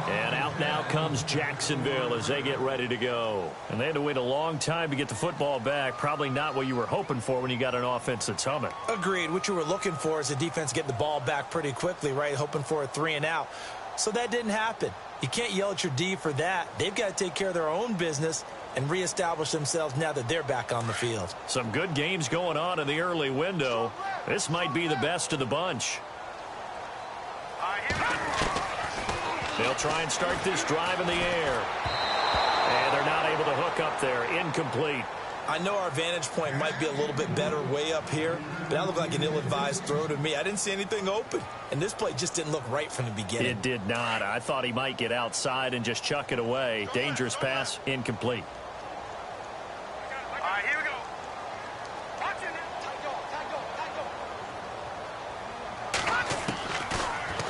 And out now comes Jacksonville as they get ready to go. And they had to wait a long time to get the football back. Probably not what you were hoping for when you got an offense that's humming. Agreed. What you were looking for is the defense getting the ball back pretty quickly, right? Hoping for a 3-and-out. So that didn't happen. You can't yell at your D for that. They've got to take care of their own business and reestablish themselves now that they're back on the field. Some good games going on in the early window. This might be the best of the bunch. They'll try and start this drive in the air. And they're not able to hook up there. Incomplete. I know our vantage point might be a little bit better way up here, but that looked like an ill-advised throw to me. I didn't see anything open, and this play just didn't look right from the beginning. It did not. I thought he might get outside and just chuck it away. Dangerous pass, incomplete. All right, here we go. Watch it now.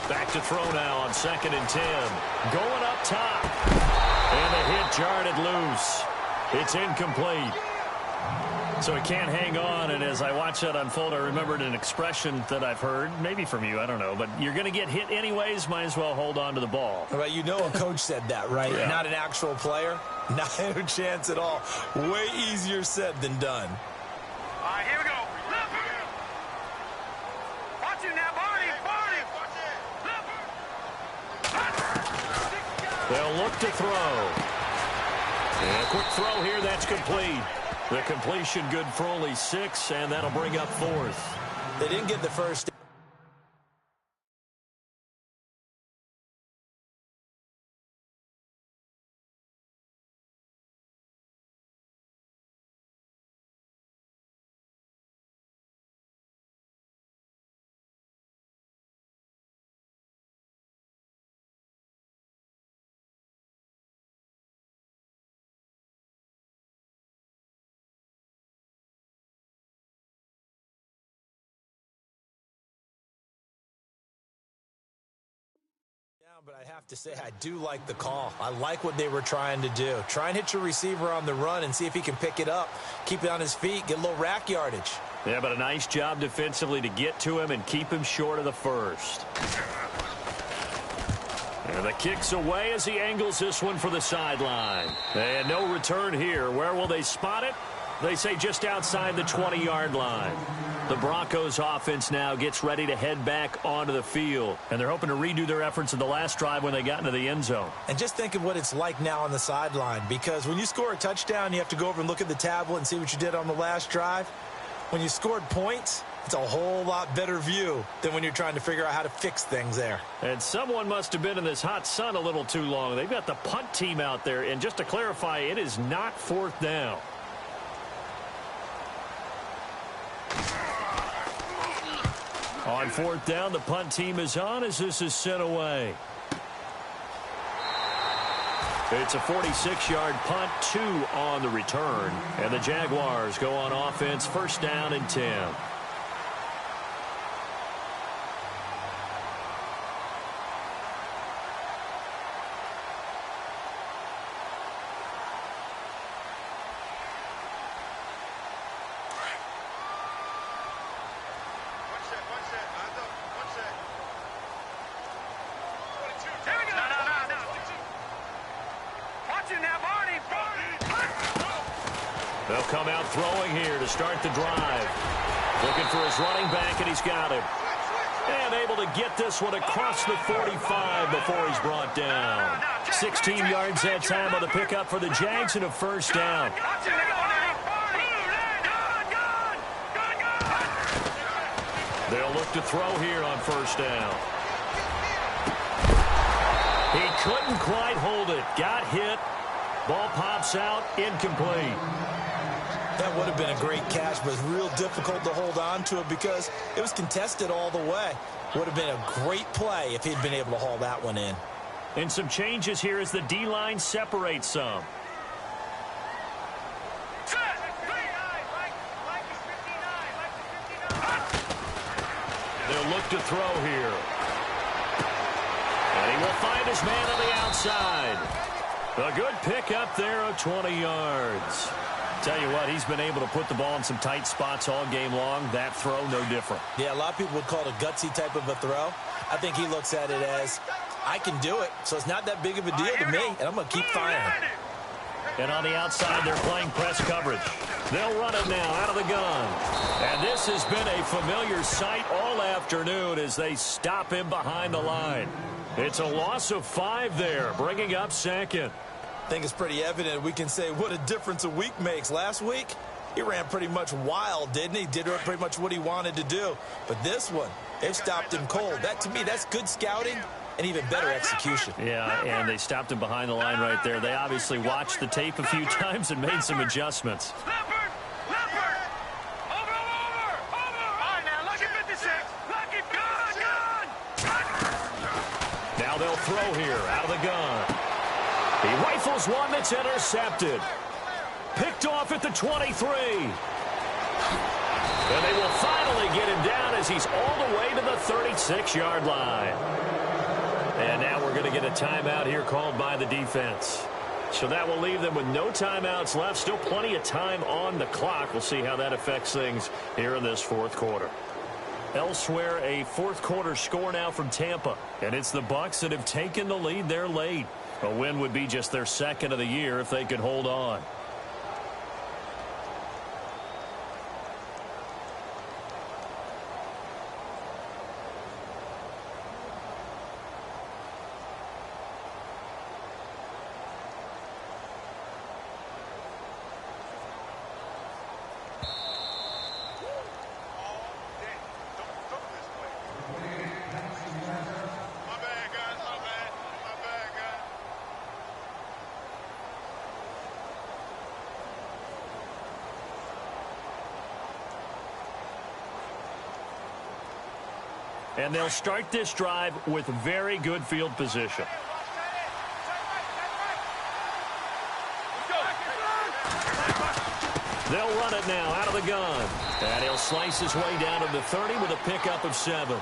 Back to throw now on 2nd and 10. Going up top. And the hit jarred it loose. It's incomplete. So he can't hang on, and as I watch that unfold, I remembered an expression that I've heard, maybe from you, I don't know, but you're going to get hit anyways, might as well hold on to the ball. Well, you know a coach said that, right? Yeah. Not an actual player. Not a chance at all. Way easier said than done. All right, here we go. Watch it now, Barney. They'll look to throw. And a quick throw here, that's complete. The completion good for only 6, and that'll bring up 4th. They didn't get the first But I have to say, I do like the call. I like what they were trying to do. Try and hit your receiver on the run and see if he can pick it up, keep it on his feet, get a little rack yardage. Yeah, but a nice job defensively to get to him and keep him short of the first. And the kick's away as he angles this one for the sideline. And no return here. Where will they spot it? They say just outside the 20-yard line. The Broncos offense now gets ready to head back onto the field. And they're hoping to redo their efforts in the last drive when they got into the end zone. And just think of what it's like now on the sideline. Because when you score a touchdown, you have to go over and look at the tablet and see what you did on the last drive. When you scored points, it's a whole lot better view than when you're trying to figure out how to fix things there. And someone must have been in this hot sun a little too long. They've got the punt team out there. And just to clarify, it is not fourth down. On fourth down, the punt team is on as this is sent away. It's a 46-yard punt, 2 on the return. And the Jaguars go on offense, first down and 10. They'll come out throwing here to start the drive. Looking for his running back, and he's got him. And able to get this one across the 45 before he's brought down. 16 yards that time on the pickup for the Jags and a first down. They'll look to throw here on first down. He couldn't quite hold it. Got hit. Ball pops out. Incomplete. That would have been a great catch, but it's real difficult to hold on to it because it was contested all the way. Would have been a great play if he'd been able to haul that one in. And some changes here as the D-line separates some. They'll look to throw here. And he will find his man on the outside. A good pickup there of 20 yards. Tell you what, he's been able to put the ball in some tight spots all game long. That throw, no different. Yeah, a lot of people would call it a gutsy type of a throw. I think he looks at it as, I can do it, so it's not that big of a deal to me, and I'm going to keep firing. And on the outside, they're playing press coverage. They'll run it now out of the gun. And this has been a familiar sight all afternoon as they stop him behind the line. It's a loss of 5 there, bringing up second. I think it's pretty evident we can say what a difference a week makes. Last week, he ran pretty much wild, didn't he? Did pretty much what he wanted to do. But this one, they've stopped him cold. That, to me, that's good scouting and even better execution. Yeah, and they stopped him behind the line right there. They obviously watched the tape a few times and made some adjustments. Now they'll throw here out of the gun. He rifles one that's intercepted. Picked off at the 23. And they will finally get him down as he's all the way to the 36-yard line. And now we're going to get a timeout here called by the defense. So that will leave them with no timeouts left. Still plenty of time on the clock. We'll see how that affects things here in this fourth quarter. Elsewhere, a fourth quarter score now from Tampa. And it's the Bucs that have taken the lead there late. A win would be just their second of the year if they could hold on. And they'll start this drive with very good field position. They'll run it now out of the gun. And he'll slice his way down to the 30 with a pickup of 7.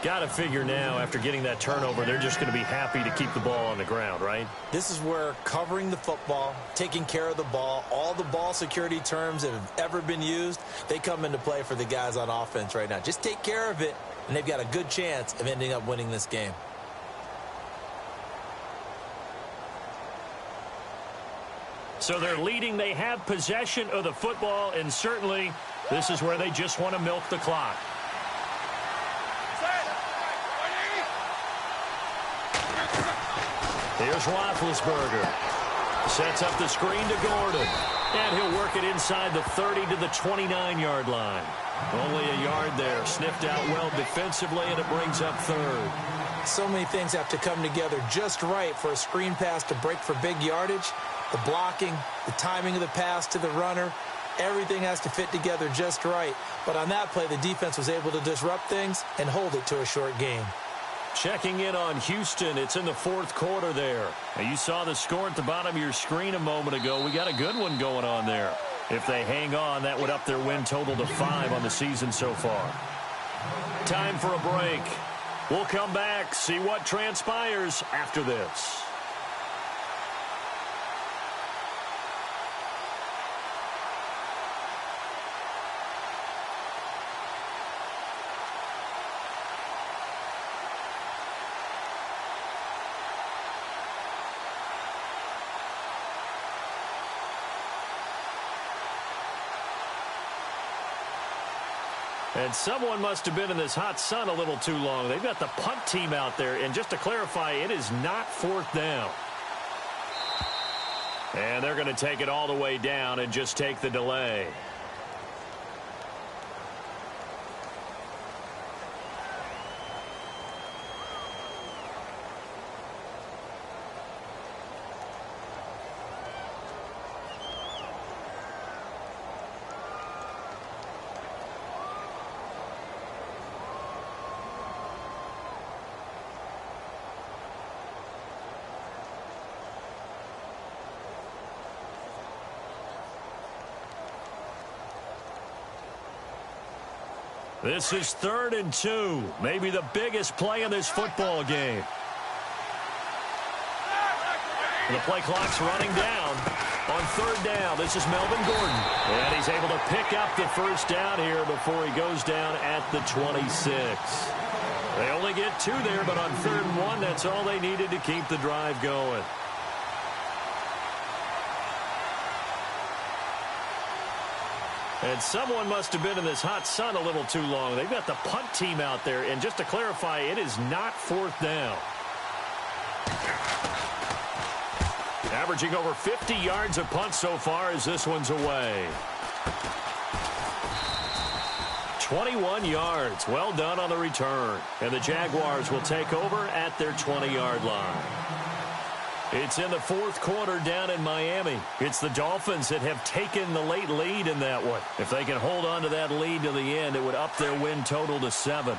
Got to figure now, after getting that turnover, they're just going to be happy to keep the ball on the ground, right? This is where covering the football, taking care of the ball, all the ball security terms that have ever been used, they come into play for the guys on offense right now. Just take care of it, and they've got a good chance of ending up winning this game. So they're leading. They have possession of the football, and certainly this is where they just want to milk the clock. Here's Roethlisberger. Sets up the screen to Gordon. And he'll work it inside the 30 to the 29-yard line. Only a yard there. Sniffed out well defensively, and it brings up third. So many things have to come together just right for a screen pass to break for big yardage. The blocking, the timing of the pass to the runner, everything has to fit together just right. But on that play, the defense was able to disrupt things and hold it to a short game. Checking in on Houston. It's in the fourth quarter there. Now, you saw the score at the bottom of your screen a moment ago. We got a good one going on there. If they hang on, that would up their win total to 5 on the season so far. Time for a break. We'll come back, see what transpires after this. And someone must have been in this hot sun a little too long. They've got the punt team out there. And just to clarify, it is not 4th down. And they're going to take it all the way down and just take the delay. This is 3rd and 2. Maybe the biggest play in this football game. The play clock's running down. On 3rd down, this is Melvin Gordon. And he's able to pick up the first down here before he goes down at the 26. They only get 2 there, but on 3rd and 1, that's all they needed to keep the drive going. And someone must have been in this hot sun a little too long. They've got the punt team out there. And just to clarify, it is not 4th down. Averaging over 50 yards a punt so far as this one's away. 21 yards. Well done on the return. And the Jaguars will take over at their 20-yard line. It's in the fourth quarter down in Miami. It's the Dolphins that have taken the late lead in that one. If they can hold on to that lead to the end, it would up their win total to 7.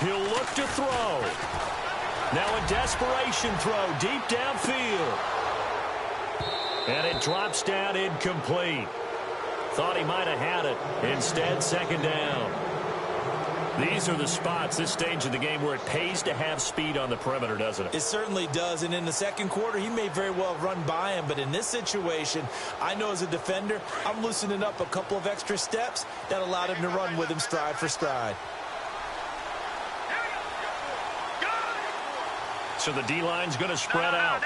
He'll look to throw. Now a desperation throw deep downfield. And it drops down incomplete. Thought he might have had it. Instead, 2nd down. These are the spots, this stage of the game, where it pays to have speed on the perimeter, doesn't it? It certainly does. And in the second quarter, he may very well run by him. But in this situation, I know as a defender, I'm loosening up a couple of extra steps that allowed him to run with him stride for stride. So the D-line's going to spread out.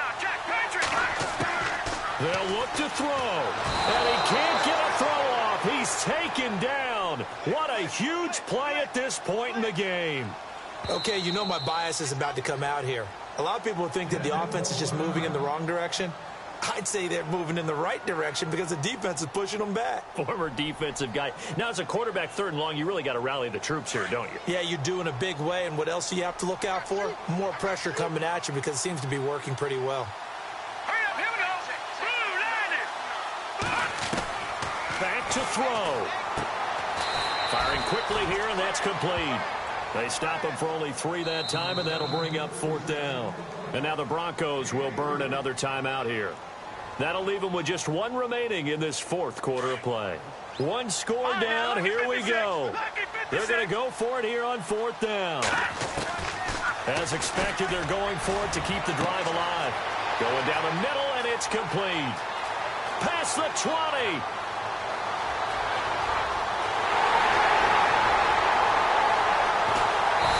They'll look to throw. And he can't get a throw off. He's taken down. What a huge play at this point in the game. Okay, you know my bias is about to come out here. A lot of people think that the offense is just moving in the wrong direction. I'd say they're moving in the right direction because the defense is pushing them back. Former defensive guy. Now, as a quarterback, 3rd and long, you really got to rally the troops here, don't you? Yeah, you do in a big way. And what else do you have to look out for? More pressure coming at you because it seems to be working pretty well. Back to throw. Firing quickly here, and that's complete. They stop him for only 3 that time, and that'll bring up 4th down. And now the Broncos will burn another timeout here. That'll leave them with just one remaining in this fourth quarter of play. One score down. Here we go. They're going to go for it here on fourth down. As expected, they're going for it to keep the drive alive. Going down the middle, and it's complete. Past the 20.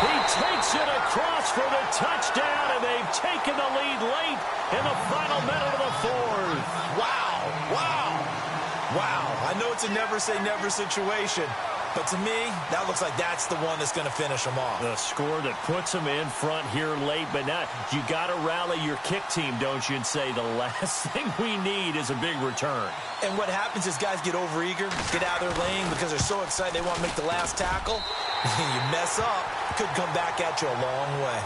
He takes it across for the touchdown, and they've taken the lead late in the final minute of the fourth. Wow, wow, wow. I know it's a never-say-never situation, but to me, that looks like that's the one that's going to finish them off. The score that puts them in front here late, but not. You got to rally your kick team, don't you, and say the last thing we need is a big return. And what happens is guys get overeager, get out of their lane because they're so excited they want to make the last tackle. You mess up, could come back at you a long way.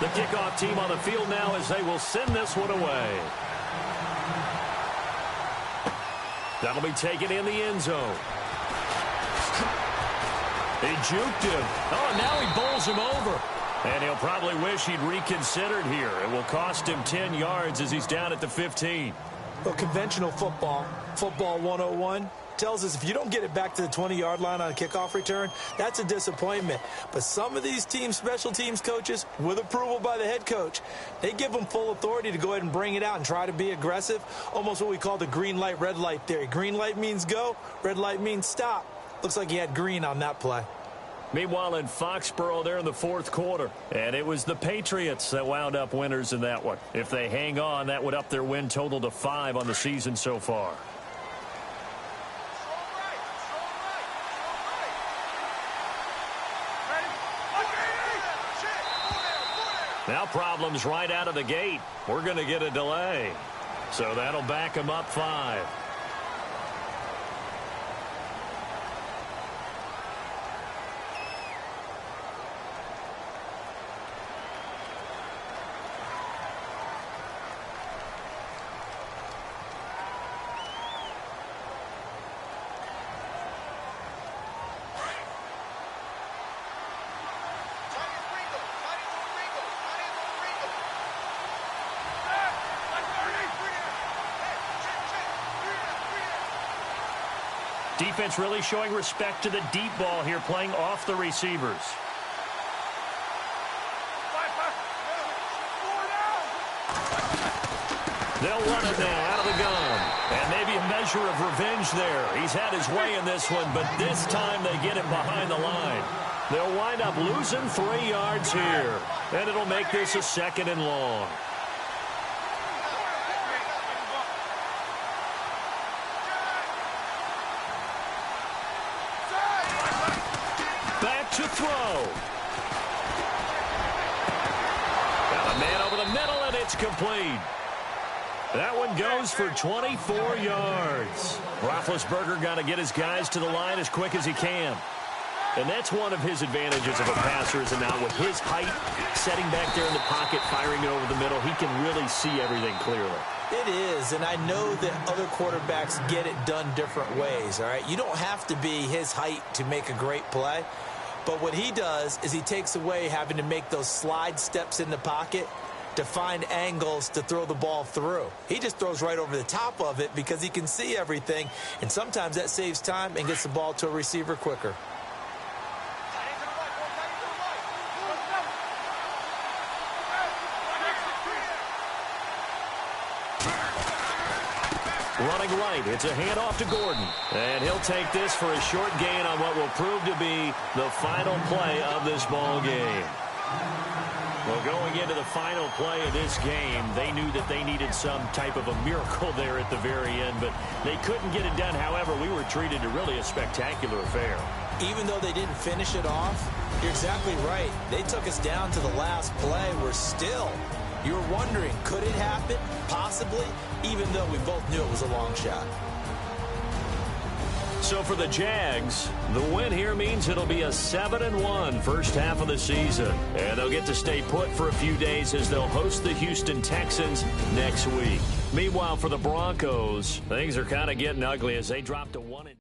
The kickoff team on the field now as they will send this one away. That'll be taken in the end zone. He juked him. Oh, and now he bowls him over. And he'll probably wish he'd reconsidered here. It will cost him 10 yards as he's down at the 15. Well, conventional football 101, tells us if you don't get it back to the 20-yard line on a kickoff return, that's a disappointment. But some of these teams, special teams coaches, with approval by the head coach, they give them full authority to go ahead and bring it out and try to be aggressive, almost what we call the green light, red light theory. Green light means go, red light means stop. Looks like he had green on that play. Meanwhile, in Foxborough, they're in the fourth quarter. And it was the Patriots that wound up winners in that one. If they hang on, that would up their win total to 5 on the season so far. Now problems right out of the gate. We're going to get a delay. So that'll back them up 5. Defense really showing respect to the deep ball here, playing off the receivers. They'll run it now out of the gun. And maybe a measure of revenge there. He's had his way in this one, but this time they get him behind the line. They'll wind up losing 3 yards here. And it'll make this a 2nd and long. To throw. Got a man over the middle, and it's complete. That one goes for 24 yards. Roethlisberger got to get his guys to the line as quick as he can. And that's one of his advantages of a passer, is now with his height, setting back there in the pocket, firing it over the middle, he can really see everything clearly. It is, and I know that other quarterbacks get it done different ways, all right? You don't have to be his height to make a great play. But what he does is he takes away having to make those slide steps in the pocket to find angles to throw the ball through. He just throws right over the top of it because he can see everything, and sometimes that saves time and gets the ball to a receiver quicker. Running right, it's a handoff to Gordon. And he'll take this for a short gain on what will prove to be the final play of this ball game. Well, going into the final play of this game, they knew that they needed some type of a miracle there at the very end, but they couldn't get it done. However, we were treated to really a spectacular affair. Even though they didn't finish it off, you're exactly right. They took us down to the last play. You were wondering, could it happen? Possibly, even though we both knew it was a long shot. So for the Jags, the win here means it'll be a 7-1 first half of the season. And they'll get to stay put for a few days as they'll host the Houston Texans next week. Meanwhile, for the Broncos, things are kind of getting ugly as they drop to 1-2.